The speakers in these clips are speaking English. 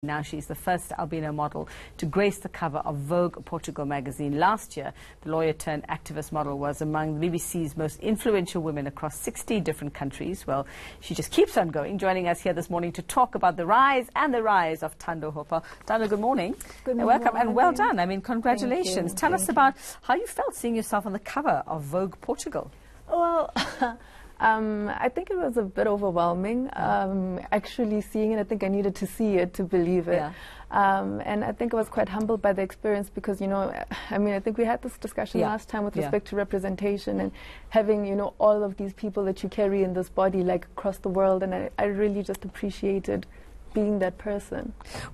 Now she's the first albino model to grace the cover of Vogue Portugal Magazine. Last year, the lawyer-turned-activist model was among the BBC's most influential women across 60 different countries. Well, she just keeps on going, joining us here this morning to talk about the rise of Thando Hopa. Thando, good morning. Good morning. Welcome and well done. I mean, congratulations. Tell us about how you felt seeing yourself on the cover of Vogue Portugal. Well, I think it was a bit overwhelming, actually seeing it. I think I needed to see it to believe it. Yeah. And I think I was quite humbled by the experience because, you know, I mean, I think we had this discussion last time with respect to representation and having, you know, all of these people that you carry in this body, like, across the world. And I really just appreciated being that person.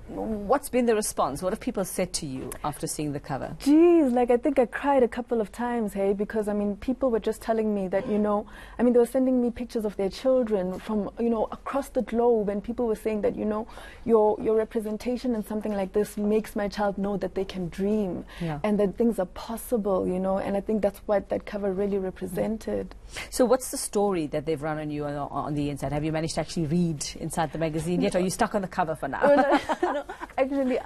What's been the response? What have people said to you after seeing the cover? Geez, like, I think I cried a couple of times, hey, because, I mean, people were just telling me that, you know, I mean, they were sending me pictures of their children from, you know, across the globe, and people were saying that, you know, your representation in something like this makes my child know that they can dream and that things are possible, you know, and I think that's what that cover really represented. So what's the story that they've run on you on the inside? Have you managed to actually read inside the magazine yet, or are you stuck on the cover for now? No, actually,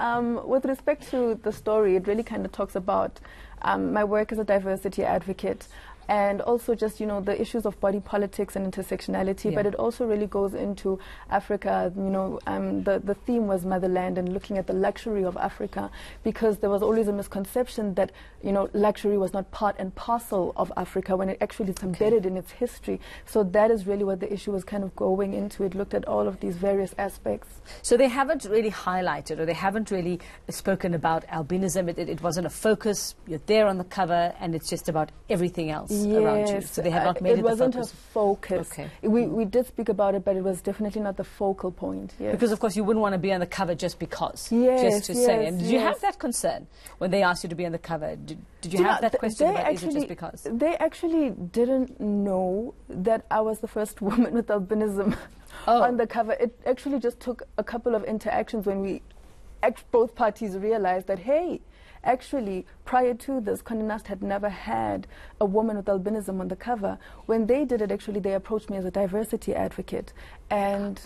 with respect to the story, it really kind of talks about my work as a diversity advocate, and also just, you know, the issues of body politics and intersectionality, but it also really goes into Africa. You know, the theme was motherland and looking at the luxury of Africa, because there was always a misconception that, you know, luxury was not part and parcel of Africa when it actually is embedded in its history. So that is really what the issue was kind of going into. It looked at all of these various aspects. So they haven't really highlighted, or they haven't really spoken about albinism. It wasn't a focus. You're there on the cover, and it's just about everything else around you. So they have not made it the focus. It wasn't a focus. Okay. We did speak about it, but it was definitely not the focal point. Yes. Because, of course, you wouldn't want to be on the cover just because. Yes, just to say. And did you have that concern when they asked you to be on the cover? Did you have that question about, is it just because? They actually didn't know that I was the first woman with albinism on the cover. It actually just took a couple of interactions when both parties realized that, hey, actually, prior to this, Condé Nast had never had a woman with albinism on the cover. When they did it, actually, they approached me as a diversity advocate. And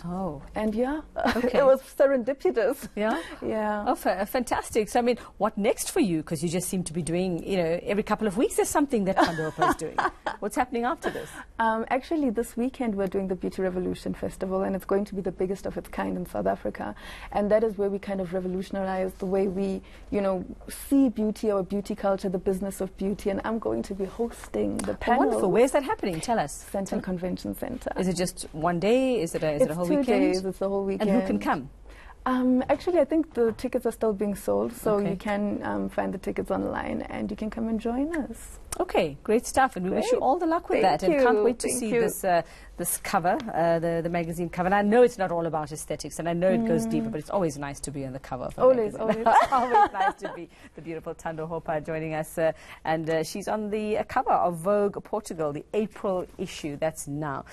yeah, it was serendipitous. Yeah? Yeah. Oh, fantastic. So, I mean, what next for you? Because you just seem to be doing, you know, every couple of weeks there's something that Thando Hopa is doing. What's happening after this? Actually, this weekend we're doing the Beauty Revolution Festival, and it's going to be the biggest of its kind in South Africa. And that is where we kind of revolutionize the way we, you know, see beauty, our beauty culture, the business of beauty. And I'm going to be hosting the panel. Oh, wonderful. Where's that happening? Tell us. Central Convention Center. Is it just one day? Is it a whole weekend? 2 days. It's the whole weekend. And who can come? Actually, I think the tickets are still being sold, so you can find the tickets online, and you can come and join us. Okay, great stuff, and we wish you all the luck with that. And can't wait to see this cover, the magazine cover. And I know it's not all about aesthetics, and I know it goes deeper, but it's always nice to be on the cover of a magazine. Always nice to be the beautiful Thando Hopa joining us, and she's on the cover of Vogue Portugal, the April issue. That's now.